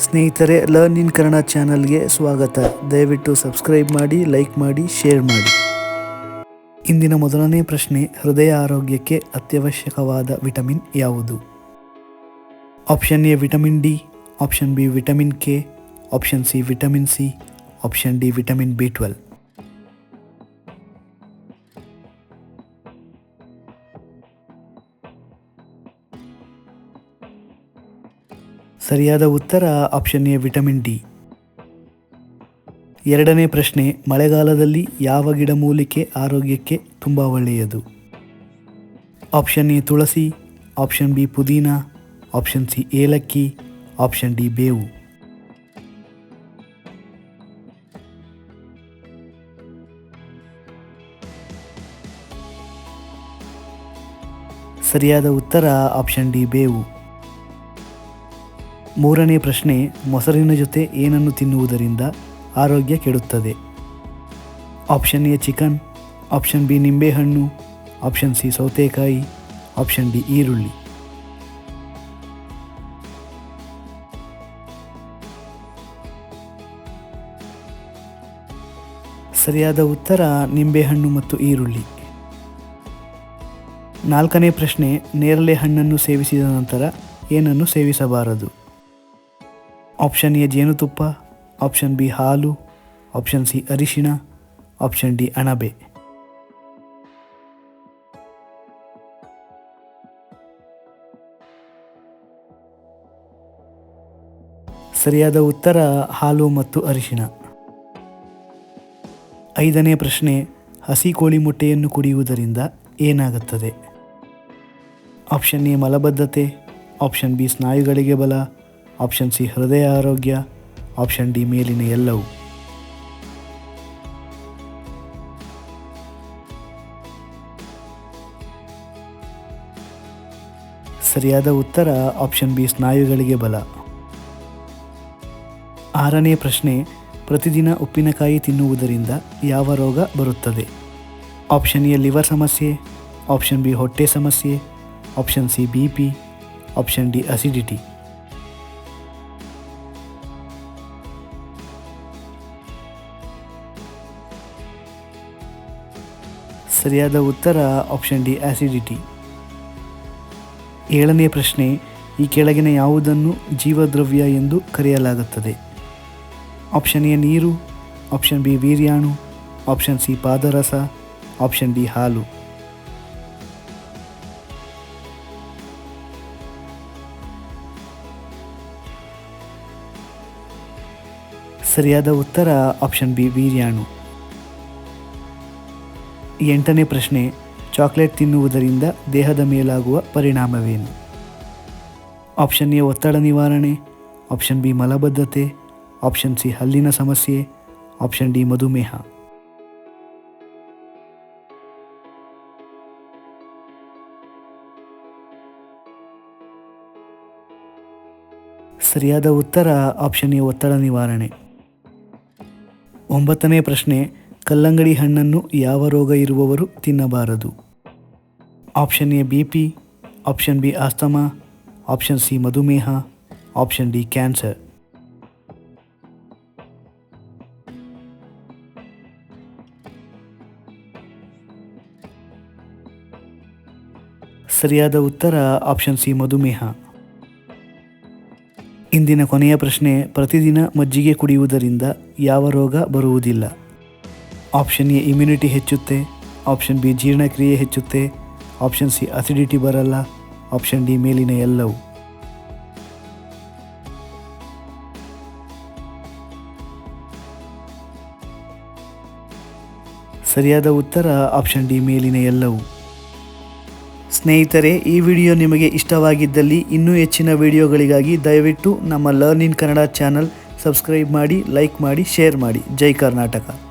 ಸ್ನೇಹಿತರೆ, learn in Kannada ಚಾನಲ್ಗೆ ಸ್ವಾಗತ. ದಯವಿಟ್ಟು ಸಬ್ಸ್ಕ್ರೈಬ್ ಮಾಡಿ, ಲೈಕ್ ಮಾಡಿ, ಶೇರ್ ಮಾಡಿ. ಇಂದಿನ ಮೊದಲನೇ ಪ್ರಶ್ನೆ, ಹೃದಯ ಆರೋಗ್ಯಕ್ಕೆ ಅತ್ಯವಶ್ಯಕವಾದ ವಿಟಮಿನ್ ಯಾವುದು? Option A vitamin D, option B vitamin K, option C vitamin C, option D vitamin B12. ಸರಿಯಾದ ಉತ್ತರ ಆಪ್ಷನ್ ಎ ವಿಟಮಿನ್ ಡಿ. ಎರಡನೇ ಪ್ರಶ್ನೆ, ಮಳೆಗಾಲದಲ್ಲಿ ಯಾವ ಗಿಡಮೂಲಿಕೆ ಆರೋಗ್ಯಕ್ಕೆ ತುಂಬ ಒಳ್ಳೆಯದು? ಆಪ್ಷನ್ ಎ ತುಳಸಿ, ಆಪ್ಷನ್ ಬಿ ಪುದೀನ, ಆಪ್ಷನ್ ಸಿ ಏಲಕ್ಕಿ, ಆಪ್ಷನ್ ಡಿ ಬೇವು. ಸರಿಯಾದ ಉತ್ತರ ಆಪ್ಷನ್ ಡಿ ಬೇವು. ಮೂರನೇ ಪ್ರಶ್ನೆ, ಮೊಸರಿನ ಜೊತೆ ಏನನ್ನು ತಿನ್ನುವುದರಿಂದ ಆರೋಗ್ಯ ಕೆಡುತ್ತದೆ? Option A chicken, option B ನಿಂಬೆಹಣ್ಣು, ಆಪ್ಷನ್ ಸಿ ಸೌತೆಕಾಯಿ, ಆಪ್ಷನ್ ಡಿ ಈರುಳ್ಳಿ. ಸರಿಯಾದ ಉತ್ತರ ನಿಂಬೆಹಣ್ಣು ಮತ್ತು ಈರುಳ್ಳಿ. ನಾಲ್ಕನೇ ಪ್ರಶ್ನೆ, ನೇರಳೆ ಹಣ್ಣನ್ನು ಸೇವಿಸಿದ ನಂತರ ಏನನ್ನು ಸೇವಿಸಬಾರದು? ಆಪ್ಷನ್ ಎ ಜೇನುತುಪ್ಪ, ಆಪ್ಷನ್ ಬಿ ಹಾಲು, ಆಪ್ಷನ್ ಸಿ ಅರಿಶಿಣ, ಆಪ್ಷನ್ ಡಿ ಅಣಬೆ. ಸರಿಯಾದ ಉತ್ತರ ಹಾಲು ಮತ್ತು ಅರಿಶಿಣ. ಐದನೇ ಪ್ರಶ್ನೆ, ಹಸಿ ಕೋಳಿ ಮೊಟ್ಟೆಯನ್ನು ಕುಡಿಯುವುದರಿಂದ ಏನಾಗುತ್ತದೆ? ಆಪ್ಷನ್ ಎ ಮಲಬದ್ಧತೆ, ಆಪ್ಷನ್ ಬಿ ಸ್ನಾಯುಗಳಿಗೆ ಬಲ, ಆಪ್ಷನ್ ಸಿ ಹೃದಯ ಆರೋಗ್ಯ, ಆಪ್ಷನ್ ಡಿ ಮೇಲಿನ ಎಲ್ಲವೂ. ಸರಿಯಾದ ಉತ್ತರ ಆಪ್ಷನ್ ಬಿ ಸ್ನಾಯುಗಳಿಗೆ ಬಲ. ಆರನೇ ಪ್ರಶ್ನೆ, ಪ್ರತಿದಿನ ಉಪ್ಪಿನಕಾಯಿ ತಿನ್ನುವುದರಿಂದ ಯಾವ ರೋಗ ಬರುತ್ತದೆ? ಆಪ್ಷನ್ ಎ ಲಿವರ್ ಸಮಸ್ಯೆ, ಆಪ್ಷನ್ ಬಿ ಹೊಟ್ಟೆ ಸಮಸ್ಯೆ, option C BP, option D acidity. ಸರಿಯಾದ ಉತ್ತರ ಆಪ್ಷನ್ ಡಿ ಆಸಿಡಿಟಿ. ಏಳನೇ ಪ್ರಶ್ನೆ, ಈ ಕೆಳಗಿನ ಯಾವುದನ್ನು ಜೀವದ್ರವ್ಯ ಎಂದು ಕರೆಯಲಾಗುತ್ತದೆ? ಆಪ್ಷನ್ ಎ ನೀರು, ಆಪ್ಷನ್ ಬಿ ವೀರ್ಯಾಣು, ಆಪ್ಷನ್ ಸಿ ಪಾದರಸ, ಆಪ್ಷನ್ ಡಿ ಹಾಲು. ಸರಿಯಾದ ಉತ್ತರ ಆಪ್ಷನ್ ಬಿ ವೀರ್ಯಾಣು. ಎಂಟನೇ ಪ್ರಶ್ನೆ, ಚಾಕ್ಲೇಟ್ ತಿನ್ನುವುದರಿಂದ ದೇಹದ ಮೇಲಾಗುವ ಪರಿಣಾಮವೇನು? ಆಪ್ಷನ್ ಎ ಒತ್ತಡ ನಿವಾರಣೆ, ಆಪ್ಷನ್ ಬಿ ಮಲಬದ್ಧತೆ, ಆಪ್ಷನ್ ಸಿ ಹಲ್ಲಿನ ಸಮಸ್ಯೆ, ಆಪ್ಷನ್ ಡಿ ಮಧುಮೇಹ. ಸರಿಯಾದ ಉತ್ತರ ಆಪ್ಷನ್ ಎ ಒತ್ತಡ ನಿವಾರಣೆ. ಒಂಬತ್ತನೇ ಪ್ರಶ್ನೆ, ಕಲ್ಲಂಗಡಿ ಹಣ್ಣನ್ನು ಯಾವ ರೋಗ ಇರುವವರು ತಿನ್ನಬಾರದು? Option A BP, option B asthma, option C ಮಧುಮೇಹ, ಆಪ್ಷನ್ ಡಿ ಕ್ಯಾನ್ಸರ್. ಸರಿಯಾದ ಉತ್ತರ ಆಪ್ಷನ್ ಸಿ ಮಧುಮೇಹ. ಇಂದಿನ ಕೊನೆಯ ಪ್ರಶ್ನೆ, ಪ್ರತಿದಿನ ಮಜ್ಜಿಗೆ ಕುಡಿಯುವುದರಿಂದ ಯಾವ ರೋಗ ಬರುವುದಿಲ್ಲ? ಆಪ್ಷನ್ ಎ ಇಮ್ಯುನಿಟಿ ಹೆಚ್ಚುತ್ತೆ, ಆಪ್ಷನ್ ಬಿ ಜೀರ್ಣಕ್ರಿಯೆ ಹೆಚ್ಚುತ್ತೆ, ಆಪ್ಷನ್ ಸಿ ಅಸಿಡಿಟಿ ಬರಲ್ಲ, ಆಪ್ಷನ್ ಡಿ ಮೇಲಿನ ಎಲ್ಲವೂ. ಸರಿಯಾದ ಉತ್ತರ ಆಪ್ಷನ್ ಡಿ ಮೇಲಿನ ಎಲ್ಲವೂ. ಸ್ನೇಹಿತರೆ, ಈ ವಿಡಿಯೋ ನಿಮಗೆ ಇಷ್ಟವಾಗಿದ್ದಲ್ಲಿ ಇನ್ನೂ ಹೆಚ್ಚಿನ ವಿಡಿಯೋಗಳಿಗಾಗಿ ದಯವಿಟ್ಟು ನಮ್ಮ learn in Kannada channel subscribe ಮಾಡಿ, ಲೈಕ್ ಮಾಡಿ, ಶೇರ್ ಮಾಡಿ. ಜೈ ಕರ್ನಾಟಕ.